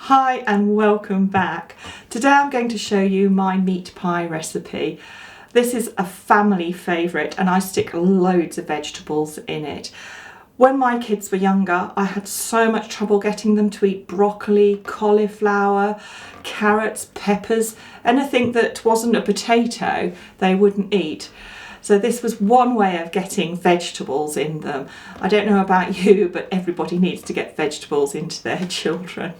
Hi and welcome back. Today I'm going to show you my meat pie recipe. This is a family favourite and I stick loads of vegetables in it. When my kids were younger, I had so much trouble getting them to eat broccoli, cauliflower, carrots, peppers, anything that wasn't a potato they wouldn't eat. So this was one way of getting vegetables in them. I don't know about you, but everybody needs to get vegetables into their children.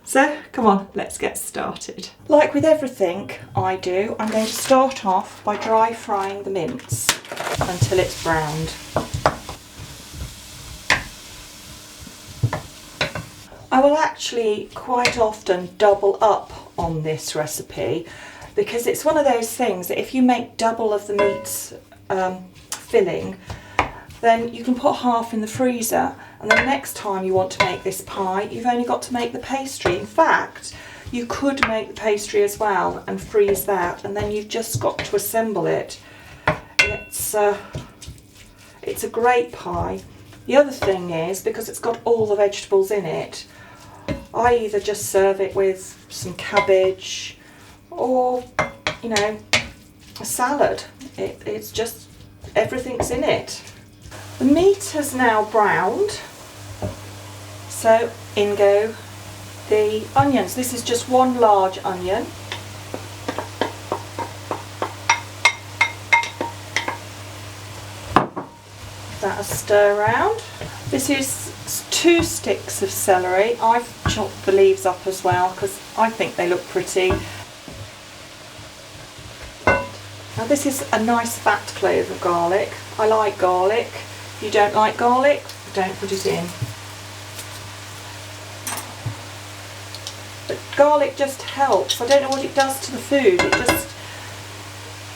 So come on, let's get started. Like with everything I do, I'm going to start off by dry frying the mince until it's browned. I will actually quite often double up on this recipe because it's one of those things that if you make double of the meat's filling, then you can put half in the freezer, and the next time you want to make this pie you've only got to make the pastry. In fact, you could make the pastry as well and freeze that, and then you've just got to assemble it. It's a great pie. The other thing is, because it's got all the vegetables in it, I either just serve it with some cabbage or, you know, a salad. It's just, everything's in it. The meat has now browned, so in go the onions. This is just one large onion. Give that a stir around. This is 2 sticks of celery. I've chopped the leaves up as well because I think they look pretty. Now this is a nice fat clove of garlic. I like garlic. If you don't like garlic, don't put it in. But garlic just helps. I don't know what it does to the food. It just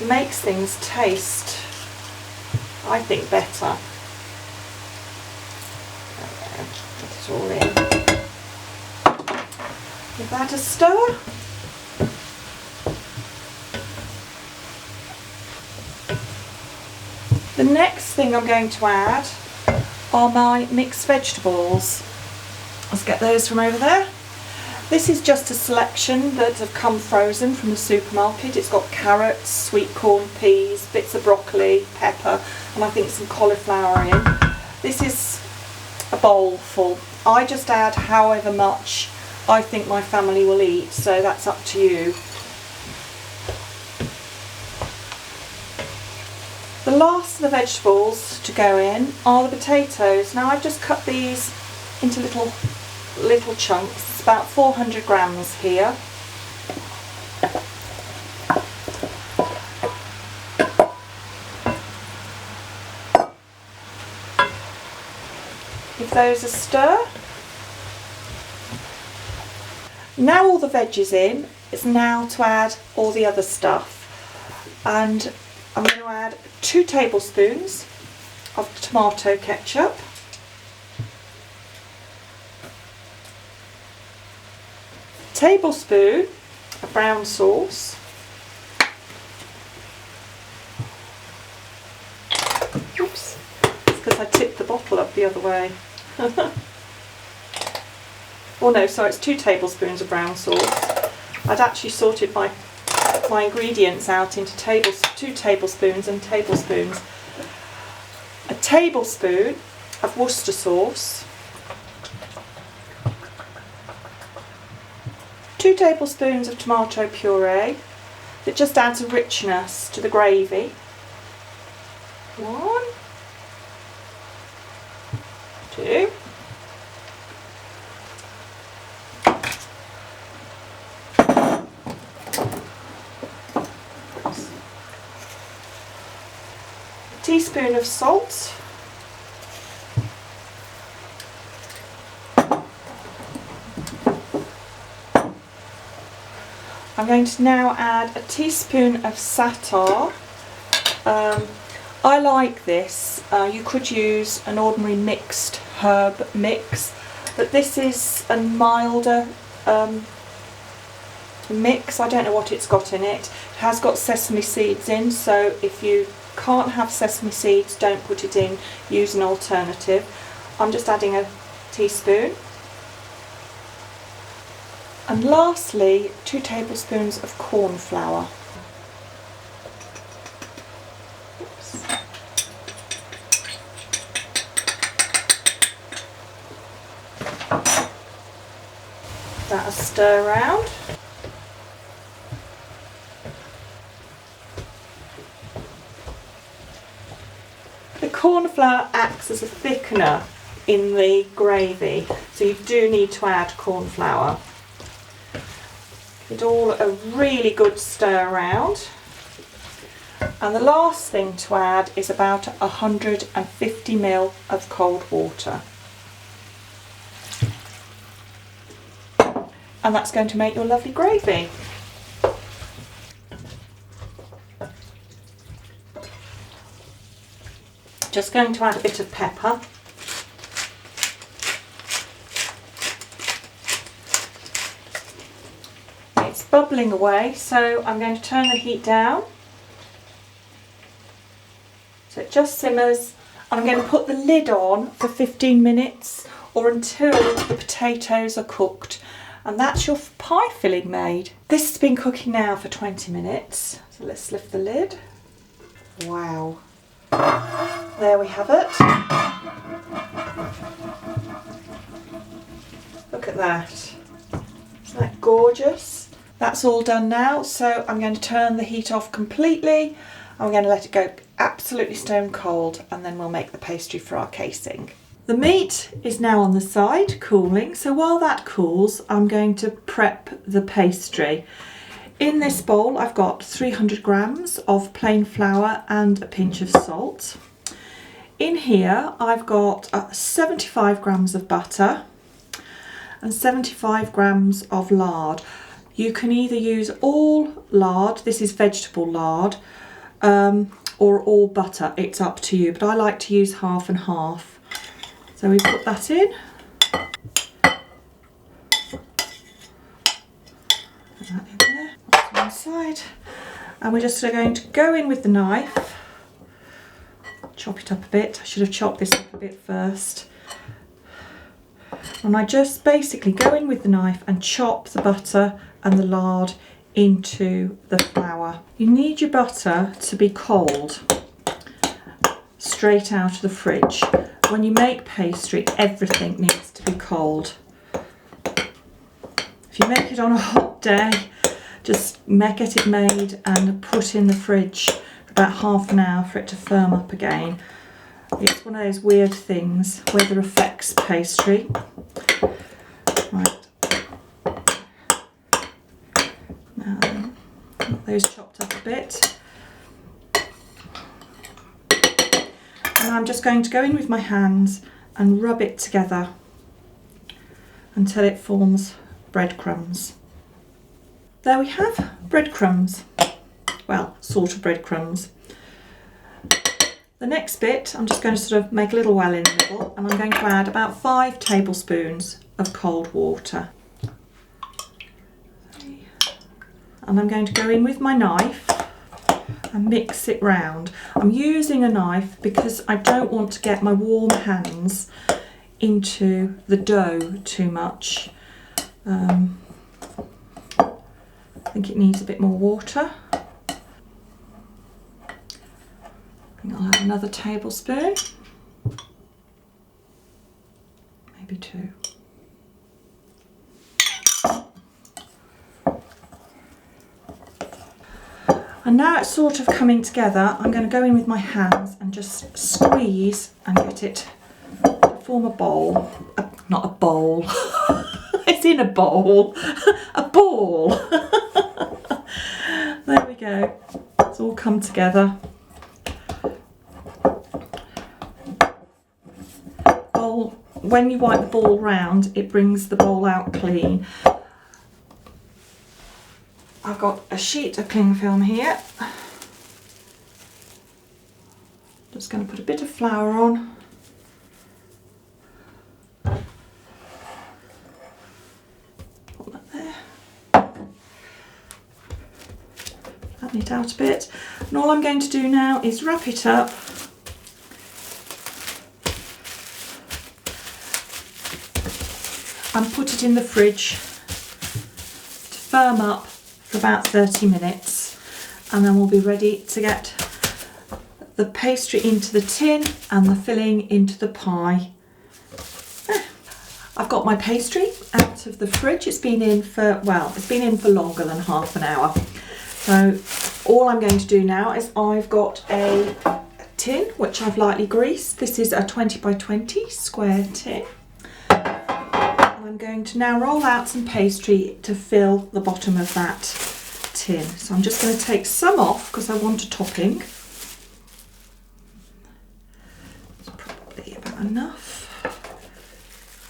makes things taste, I think, better. Put it all in. Give that a stir. The next thing I'm going to add are my mixed vegetables. Let's get those from over there. This is just a selection that have come frozen from the supermarket. It's got carrots, sweet corn, peas, bits of broccoli, pepper, and I think some cauliflower in. This is a bowl full. I just add however much I think my family will eat, so that's up to you. The last of the vegetables to go in are the potatoes. Now I've just cut these into little chunks. It's about 400 grams here. Give those a stir. Now all the veg is in, it's now to add all the other stuff. And I'm going to add 2 tablespoons of tomato ketchup, a tablespoon of brown sauce, oops, it's because I tipped the bottle up the other way. Oh no, sorry, it's 2 tablespoons of brown sauce. I'd actually sorted my ingredients out into 2 tablespoons and tablespoons. A tablespoon of Worcestershire sauce, 2 tablespoons of tomato puree that just adds a richness to the gravy. 1, 2. Teaspoon of salt, I'm going to now add a teaspoon of sattar. I like this. You could use an ordinary mixed herb mix, but this is a milder mix. I don't know what it's got in it. It has got sesame seeds in, so if you can't have sesame seeds, don't put it in, use an alternative. I'm just adding a teaspoon. And lastly, 2 tablespoons of corn flour. Oops. That a stir around. The corn flour acts as a thickener in the gravy, so you do need to add corn flour. Give it all a really good stir around. And the last thing to add is about 150 ml of cold water. And that's going to make your lovely gravy. Just going to add a bit of pepper. It's bubbling away, so I'm going to turn the heat down. So it just simmers, and I'm going to put the lid on for 15 minutes or until the potatoes are cooked. And that's your pie filling made. This has been cooking now for 20 minutes. So let's lift the lid. Wow. There we have it. Look at that. Isn't that gorgeous? That's all done now, so I'm going to turn the heat off completely. I'm going to let it go absolutely stone cold, and then we'll make the pastry for our casing. The meat is now on the side cooling, so while that cools I'm going to prep the pastry. In this bowl I've got 300 grams of plain flour and a pinch of salt. In here I've got 75 grams of butter and 75 grams of lard. You can either use all lard, this is vegetable lard, or all butter, it's up to you, but I like to use half and half. So we put that in. Put that in there, that's one side. And we're just going to go in with the knife, chop it up a bit. I should have chopped this up a bit first. And I just basically go in with the knife and chop the butter and the lard into the flour. You need your butter to be cold, straight out of the fridge. When you make pastry, everything needs to be cold. If you make it on a hot day, just get it made and put in the fridge for about half an hour for it to firm up again. It's one of those weird things, weather affects pastry. Right. Now then, get those chopped up a bit. And I'm just going to go in with my hands and rub it together until it forms breadcrumbs. There we have breadcrumbs. Well, sort of breadcrumbs. The next bit, I'm just going to sort of make a little well in the middle, and I'm going to add about 5 tablespoons of cold water. And I'm going to go in with my knife and mix it round. I'm using a knife because I don't want to get my warm hands into the dough too much. I think it needs a bit more water. I think I'll add another tablespoon, maybe 2. And now it's sort of coming together, I'm going to go in with my hands and just squeeze and get it to form a bowl. Not a bowl, it's in a bowl, a ball. There we go, it's all come together. Bowl, when you wipe the ball round, it brings the bowl out clean. I've got a sheet of cling film here. Just going to put a bit of flour on. Put that there. Flatten it out a bit. And all I'm going to do now is wrap it up. And put it in the fridge firm up for about 30 minutes, and then we'll be ready to get the pastry into the tin and the filling into the pie. I've got my pastry out of the fridge. It's been in for, well, it's been in for longer than half an hour. So all I'm going to do now is I've got a tin which I've lightly greased. This is a 20 by 20 square tin. And I'm going to now roll out some pastry to fill the bottom of that tin. So I'm just going to take some off because I want a topping. It's probably about enough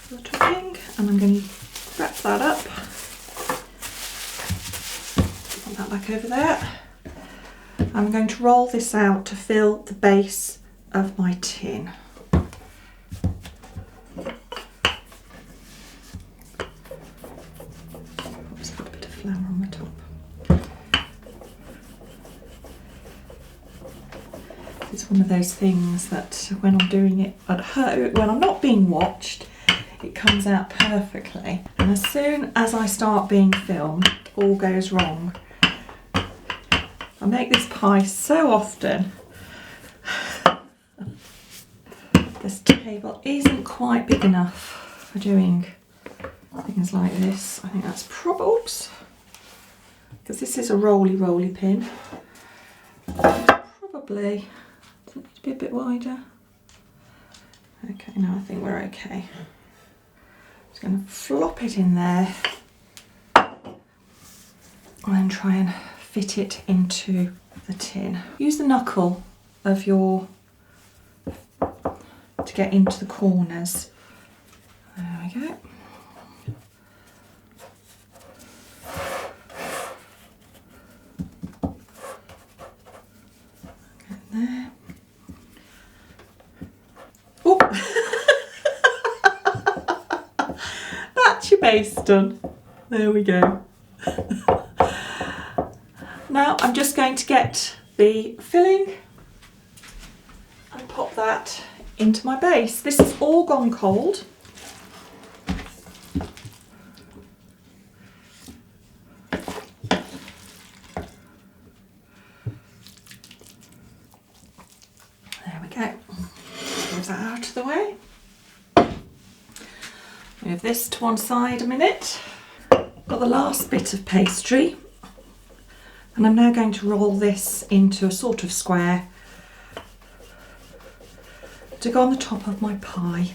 for the topping, and I'm going to wrap that up. Put that back over there. I'm going to roll this out to fill the base of my tin. Oops, put a bit of flour on the top. It's one of those things that when I'm doing it at home, when I'm not being watched, it comes out perfectly. And as soon as I start being filmed, it all goes wrong. I make this pie so often. This table isn't quite big enough for doing things like this. I think that's probably, oops, because this is a roly pin. Probably, does it need to be a bit wider? Okay, no, I think we're okay. Just going to flop it in there and then try and fit it into the tin. Use the knuckle of your to get into the corners. There we go. Get there. Oh, that's your base done. There we go. Now I'm just going to get the filling and pop that into my base. This has all gone cold. There we go. Move that out of the way. Move this to one side a minute. Got the last bit of pastry. And I'm now going to roll this into a sort of square to go on the top of my pie.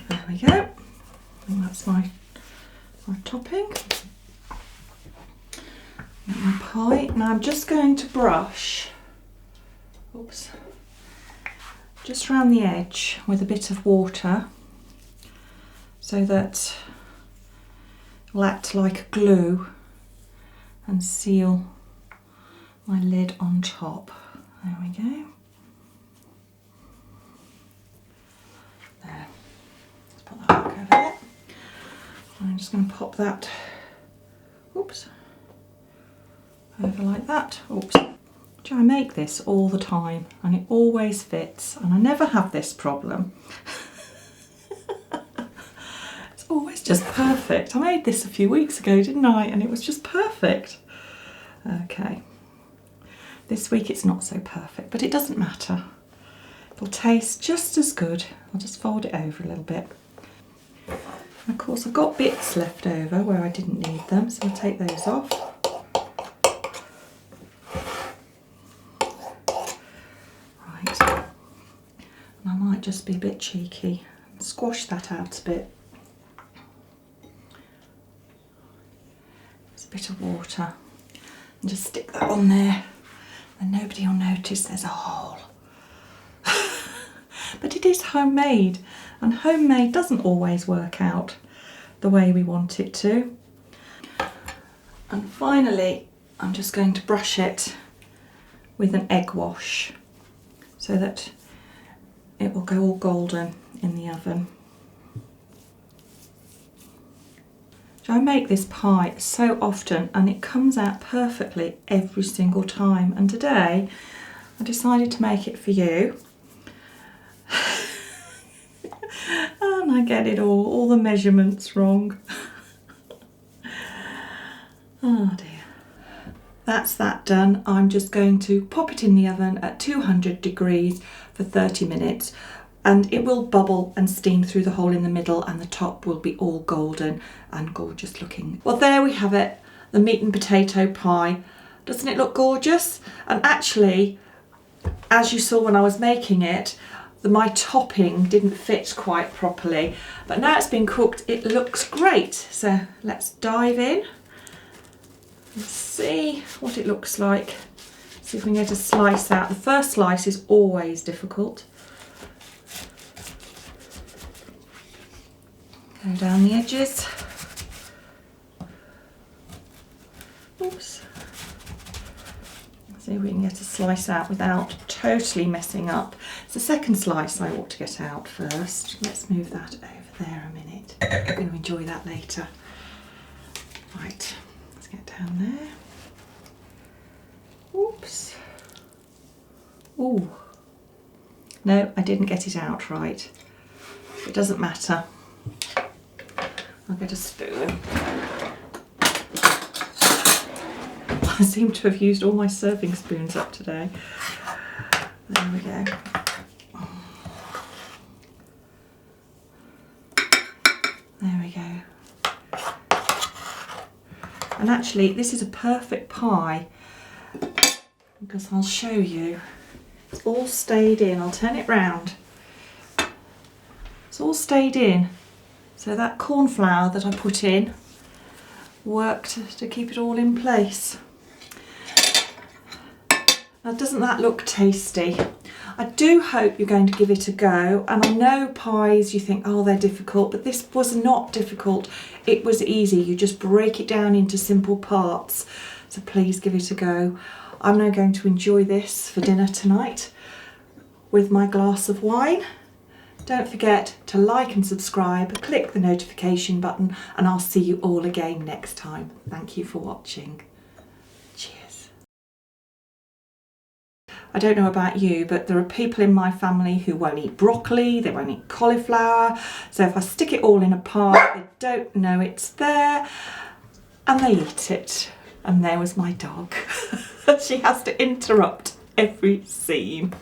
There we go. And that's my topping. And my pie. Now I'm just going to brush, oops, just around the edge with a bit of water so that it will act like glue and seal my lid on top. There we go. There. Let's put that back over there. I'm just going to pop that, oops, over like that. Oops. I make this all the time and it always fits, and I never have this problem. It's always just perfect. I made this a few weeks ago, didn't I? And it was just perfect. Okay. This week it's not so perfect, but it doesn't matter. It'll taste just as good. I'll just fold it over a little bit. And of course I've got bits left over where I didn't need them, so I'll take those off. Right. And I might just be a bit cheeky and squash that out a bit. There's a bit of water. And just stick that on there. And nobody will notice there's a hole. But it is homemade, and homemade doesn't always work out the way we want it to. And finally, I'm just going to brush it with an egg wash so that it will go all golden in the oven. I make this pie so often and it comes out perfectly every single time, and today I decided to make it for you. And I get it all the measurements wrong. Oh dear. That's that done. I'm just going to pop it in the oven at 200 degrees for 30 minutes, and it will bubble and steam through the hole in the middle, and the top will be all golden and gorgeous looking. Well, there we have it, the meat and potato pie. Doesn't it look gorgeous? And actually, as you saw when I was making it, my topping didn't fit quite properly, but now it's been cooked, it looks great. So let's dive in. Let's see what it looks like. See if we can get a slice out. The first slice is always difficult. Go down the edges. Oops. See if we can get a slice out without totally messing up. It's the second slice I ought to get out first. Let's move that over there a minute. I'm going to enjoy that later. Right. Get down there. Oops. Ooh. No, I didn't get it out right. It doesn't matter. I'll get a spoon. I seem to have used all my serving spoons up today. There we go. There we go. And actually, this is a perfect pie because I'll show you. It's all stayed in. I'll turn it round. It's all stayed in. So that corn flour that I put in worked to keep it all in place. Now, doesn't that look tasty? I do hope you're going to give it a go, and I know pies you think, oh, they're difficult, but this was not difficult. It was easy. You just break it down into simple parts. So please give it a go. I'm now going to enjoy this for dinner tonight with my glass of wine. Don't forget to like and subscribe, click the notification button, and I'll see you all again next time. Thank you for watching. Cheers. I don't know about you, but there are people in my family who won't eat broccoli, they won't eat cauliflower. So if I stick it all in a pie, they don't know it's there and they eat it. And there was my dog. She has to interrupt every scene.